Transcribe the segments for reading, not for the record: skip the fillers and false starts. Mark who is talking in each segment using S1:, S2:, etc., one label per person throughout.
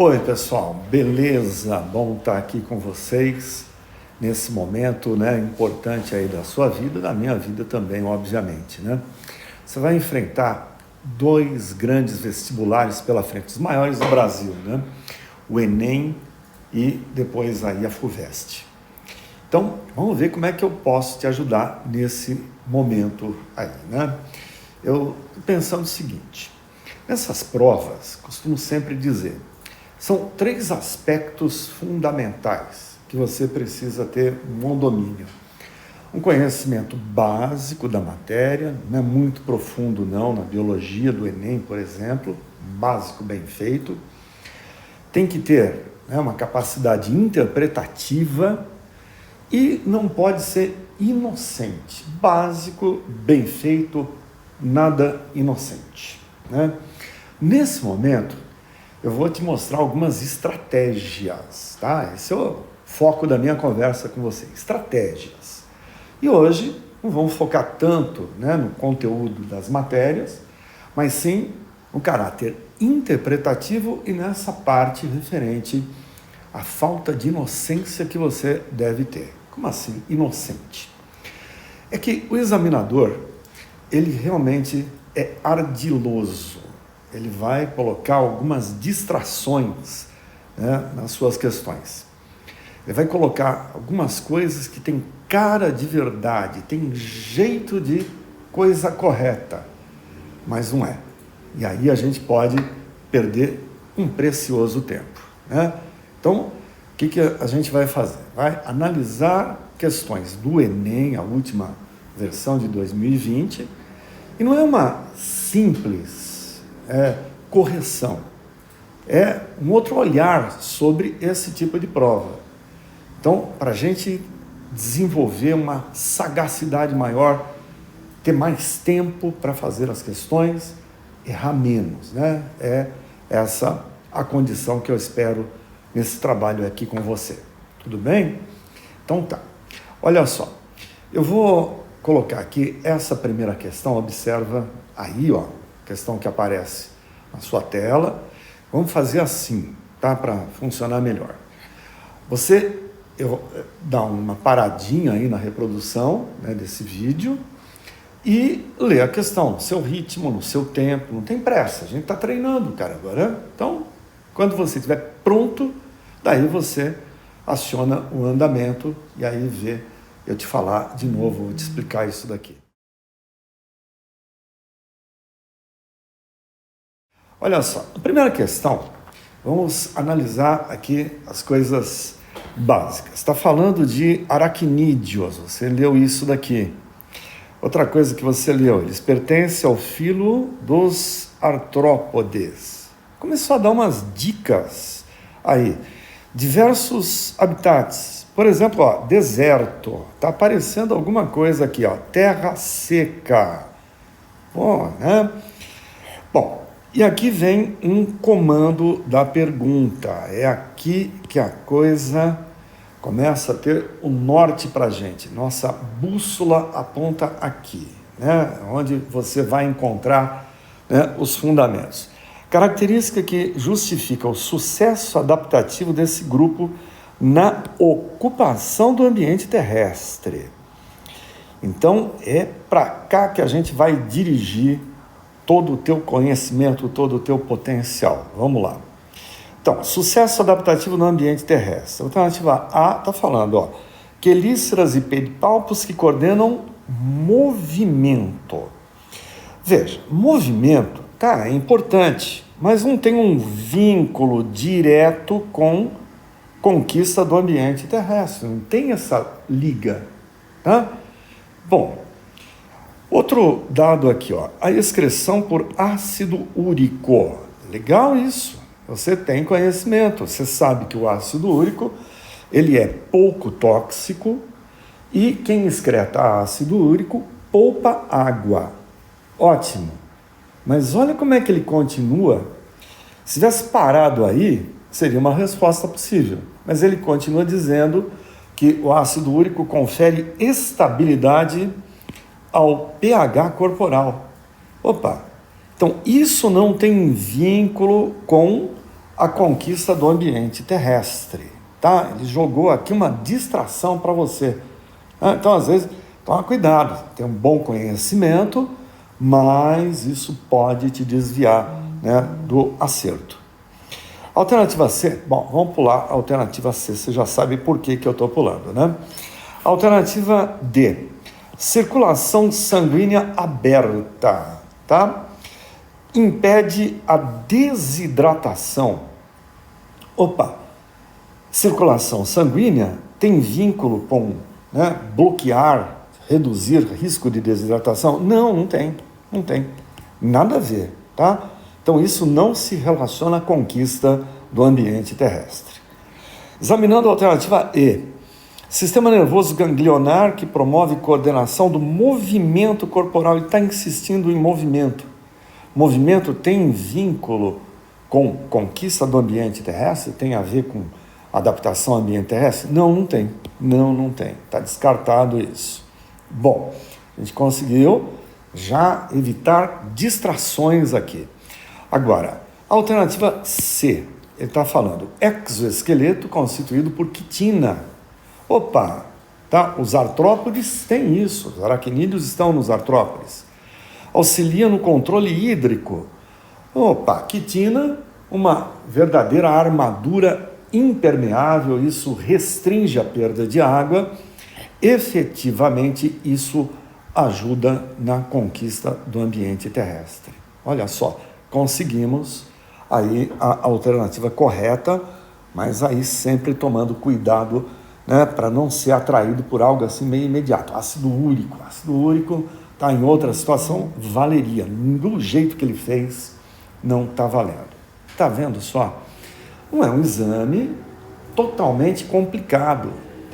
S1: Oi, pessoal, beleza? Bom estar aqui com vocês nesse momento, importante aí da sua vida, da minha vida também, obviamente, Você vai enfrentar dois grandes vestibulares pela frente, os maiores do Brasil, O Enem e depois aí a FUVEST. Então, vamos ver como é que eu posso te ajudar nesse momento aí, Eu estou pensando o seguinte, nessas provas, costumo sempre dizer, são 3 aspectos fundamentais que você precisa ter um bom domínio. Um conhecimento básico da matéria, não é muito profundo não, na biologia do Enem, por exemplo, básico bem feito. Tem que ter uma capacidade interpretativa e não pode ser inocente. Básico, bem feito, nada inocente. Nesse momento, eu vou te mostrar algumas estratégias, tá? Esse é o foco da minha conversa com você, estratégias. E hoje não vamos focar tanto no conteúdo das matérias, mas sim no caráter interpretativo e nessa parte referente à falta de inocência que você deve ter. Como assim, inocente? É que o examinador, ele realmente é ardiloso. Ele vai colocar algumas distrações nas suas questões. Ele vai colocar algumas coisas que têm cara de verdade, tem jeito de coisa correta, mas não é. E aí a gente pode perder um precioso tempo. Então, o que a gente vai fazer? Vai analisar questões do Enem, a última versão de 2020, e não é uma simples correção. É um outro olhar sobre esse tipo de prova. Então, para a gente desenvolver uma sagacidade maior, ter mais tempo para fazer as questões, errar menos, É essa a condição que eu espero nesse trabalho aqui com você. Tudo bem? Então tá. Olha só, eu vou colocar aqui essa primeira questão, observa aí, questão que aparece na sua tela. Vamos fazer assim, tá? Para funcionar melhor. Eu dá uma paradinha aí na reprodução desse vídeo e lê a questão no seu ritmo, no seu tempo, não tem pressa, a gente está treinando, cara, agora. Então, quando você estiver pronto, daí você aciona o andamento e aí vê eu te falar de novo, vou te explicar isso daqui. Olha só, a primeira questão, vamos analisar aqui as coisas básicas. Está falando de aracnídeos, você leu isso daqui. Outra coisa que você leu, eles pertencem ao filo dos artrópodes. Começou a dar umas dicas aí. Diversos habitats, por exemplo, deserto, está aparecendo alguma coisa aqui, terra seca. Bom, Bom, e aqui vem um comando da pergunta. É aqui que a coisa começa a ter o norte para a gente. Nossa bússola aponta aqui, onde você vai encontrar os fundamentos. Característica que justifica o sucesso adaptativo desse grupo na ocupação do ambiente terrestre. Então, é para cá que a gente vai dirigir todo o teu conhecimento, todo o teu potencial. Vamos lá. Então, sucesso adaptativo no ambiente terrestre. Alternativa A está falando, quelíceras e pedipalpos que coordenam movimento. Veja, movimento, é importante, mas não tem um vínculo direto com conquista do ambiente terrestre, não tem essa liga, Bom, outro dado aqui, a excreção por ácido úrico. Legal isso. Você tem conhecimento, você sabe que o ácido úrico, ele é pouco tóxico e quem excreta ácido úrico poupa água. Ótimo. Mas olha como é que ele continua. Se tivesse parado aí, seria uma resposta possível. Mas ele continua dizendo que o ácido úrico confere estabilidade ao pH corporal. Opa! Então, isso não tem vínculo com a conquista do ambiente terrestre, tá? Ele jogou aqui uma distração para você. Então, às vezes, toma cuidado, tem um bom conhecimento, mas isso pode te desviar, né, do acerto. Alternativa C, bom, vamos pular a alternativa C, você já sabe por que eu estou pulando, né? Alternativa D, circulação sanguínea aberta, tá? Impede a desidratação. Opa, circulação sanguínea tem vínculo com, né, bloquear, reduzir risco de desidratação? Não tem, nada a ver, tá? Então isso não se relaciona à conquista do ambiente terrestre. Examinando a alternativa E, sistema nervoso ganglionar que promove coordenação do movimento corporal. Ele está insistindo em movimento. Movimento tem vínculo com conquista do ambiente terrestre? Tem a ver com adaptação ao ambiente terrestre? Não tem. Está descartado isso. Bom, a gente conseguiu já evitar distrações aqui. Agora, a alternativa C, ele está falando exoesqueleto constituído por quitina. Opa, tá? Os artrópodes têm isso, os aracnídeos estão nos artrópodes. Auxilia no controle hídrico. Opa, quitina, uma verdadeira armadura impermeável, isso restringe a perda de água. Efetivamente, isso ajuda na conquista do ambiente terrestre. Olha só, conseguimos aí a alternativa correta, mas aí sempre tomando cuidado, né, para não ser atraído por algo assim meio imediato. Ácido úrico está em outra situação, valeria. Do jeito que ele fez, não está valendo. Está vendo só? Não é um exame totalmente complicado.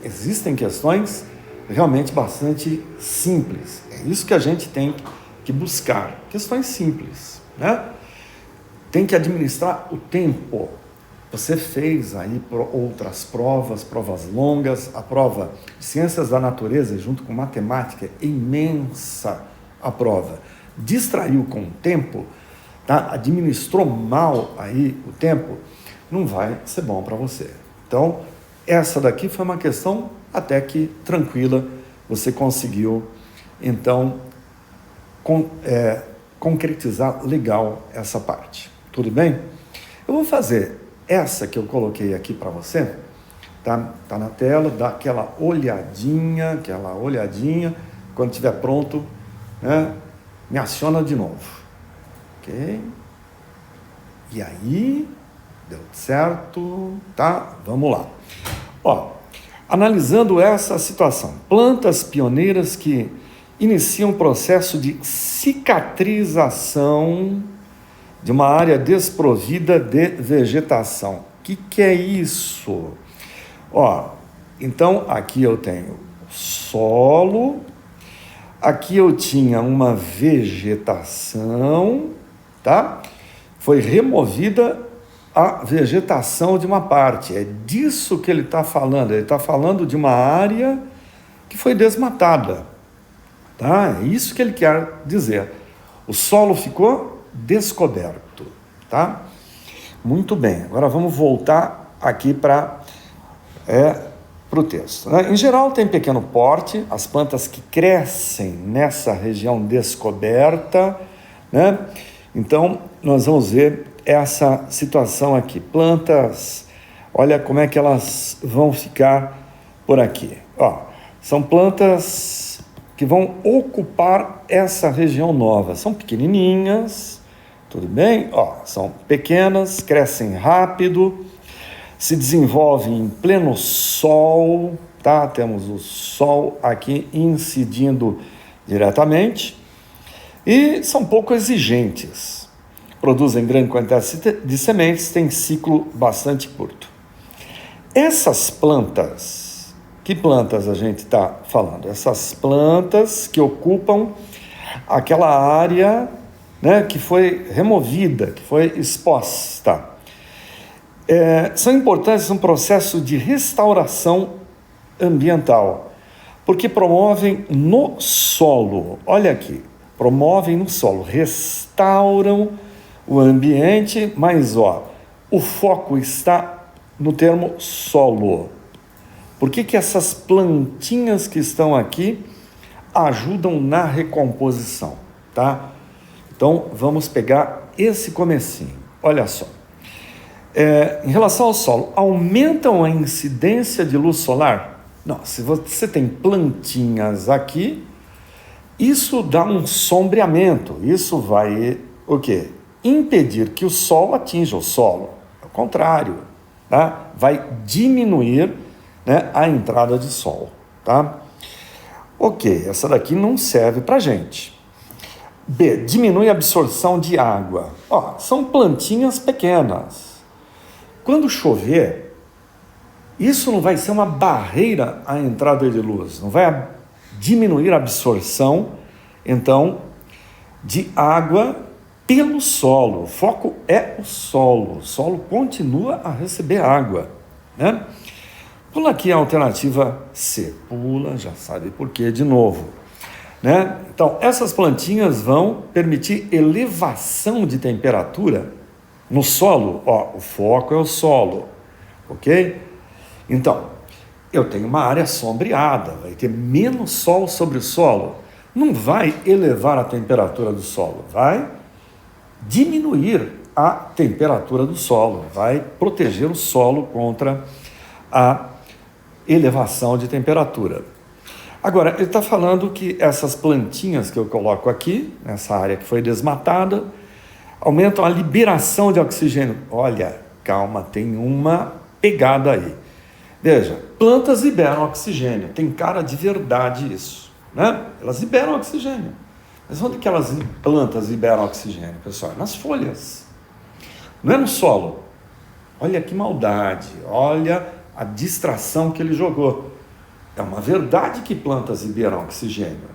S1: Existem questões realmente bastante simples. É isso que a gente tem que buscar. Questões simples, né? Tem que administrar o tempo. Você fez aí outras provas longas, a prova de Ciências da Natureza, junto com Matemática, é imensa a prova. Distraiu com o tempo, tá? Administrou mal aí o tempo, não vai ser bom para você. Então, essa daqui foi uma questão até que tranquila, você conseguiu, então, concretizar legal essa parte. Tudo bem? Eu vou fazer essa que eu coloquei aqui para você, tá na tela, dá aquela olhadinha, quando estiver pronto, né, me aciona de novo, ok? E aí, deu certo, tá? Vamos lá. Ó, analisando essa situação, plantas pioneiras que iniciam um processo de cicatrização de uma área desprovida de vegetação. O que é isso? Ó, então aqui eu tenho solo, aqui eu tinha uma vegetação, tá? Foi removida a vegetação de uma parte. É disso que ele está falando. Ele está falando de uma área que foi desmatada, tá? É isso que ele quer dizer. O solo ficou descoberto, tá? Muito bem, agora vamos voltar aqui para o texto, né? Em geral tem pequeno porte, as plantas que crescem nessa região descoberta, né? Então nós vamos ver essa situação aqui, plantas, olha como é que elas vão ficar por aqui, ó, são plantas que vão ocupar essa região nova, são pequenininhas, tudo bem? Ó, são pequenas, crescem rápido, se desenvolvem em pleno sol, tá? Temos o sol aqui incidindo diretamente e são pouco exigentes. Produzem grande quantidade de sementes, têm ciclo bastante curto. Essas plantas, que plantas a gente está falando? Essas plantas que ocupam aquela área, né, que foi removida, que foi exposta. São importantes no processo de restauração ambiental, porque promovem no solo, olha aqui, promovem no solo, restauram o ambiente, mas o foco está no termo solo. Por que essas plantinhas que estão aqui ajudam na recomposição, tá? Então, vamos pegar esse comecinho. Olha só. Em relação ao solo, aumentam a incidência de luz solar? Não, se você tem plantinhas aqui, isso dá um sombreamento. Isso vai, o quê? Impedir que o sol atinja o solo. Ao contrário, tá? Vai diminuir, né, a entrada de sol, tá? Ok, essa daqui não serve para gente. B, diminui a absorção de água. Ó, são plantinhas pequenas. Quando chover, isso não vai ser uma barreira à entrada de luz, não vai diminuir a absorção, então, de água pelo solo. O foco é o solo continua a receber água, né? Pula aqui a alternativa C, pula, já sabe por quê de novo, né? Então, essas plantinhas vão permitir elevação de temperatura no solo. Ó, o foco é o solo, ok? Então, eu tenho uma área sombreada, vai ter menos sol sobre o solo, não vai elevar a temperatura do solo, vai diminuir a temperatura do solo, vai proteger o solo contra a elevação de temperatura. Agora, ele está falando que essas plantinhas que eu coloco aqui, nessa área que foi desmatada, aumentam a liberação de oxigênio. Olha, calma, tem uma pegada aí. Veja, plantas liberam oxigênio, tem cara de verdade isso, né? Elas liberam oxigênio. Mas onde que plantas liberam oxigênio, pessoal? Nas folhas, não é no solo. Olha que maldade, olha a distração que ele jogou. É uma verdade que plantas liberam oxigênio,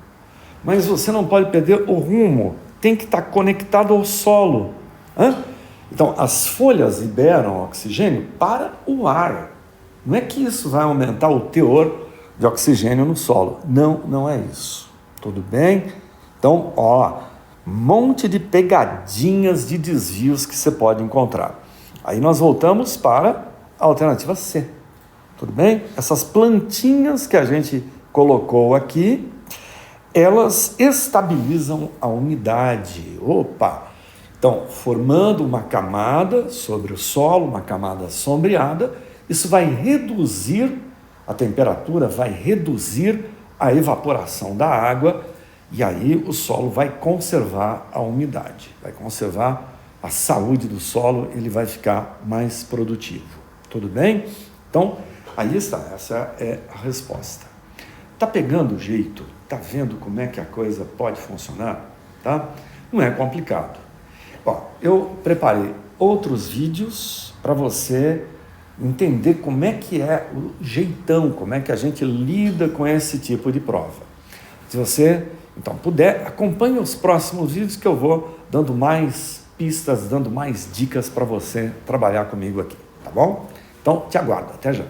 S1: mas você não pode perder o rumo, tem que estar conectado ao solo. Então, as folhas liberam oxigênio para o ar. Não é que isso vai aumentar o teor de oxigênio no solo. Não, não é isso. Tudo bem? Então, ó, monte de pegadinhas de desvios que você pode encontrar. Aí nós voltamos para a alternativa C. Tudo bem? Essas plantinhas que a gente colocou aqui, elas estabilizam a umidade. Opa! Então, formando uma camada sobre o solo, uma camada sombreada, isso vai reduzir a temperatura, vai reduzir a evaporação da água, e aí o solo vai conservar a umidade, vai conservar a saúde do solo, ele vai ficar mais produtivo. Tudo bem? Então, aí está, essa é a resposta. Tá pegando o jeito? Tá vendo como é que a coisa pode funcionar? Tá? Não é complicado. Ó, eu preparei outros vídeos para você entender como é que é o jeitão, como é que a gente lida com esse tipo de prova. Se você, então, puder, acompanhe os próximos vídeos que eu vou dando mais pistas, dando mais dicas para você trabalhar comigo aqui, tá bom? Então, te aguardo. Até já.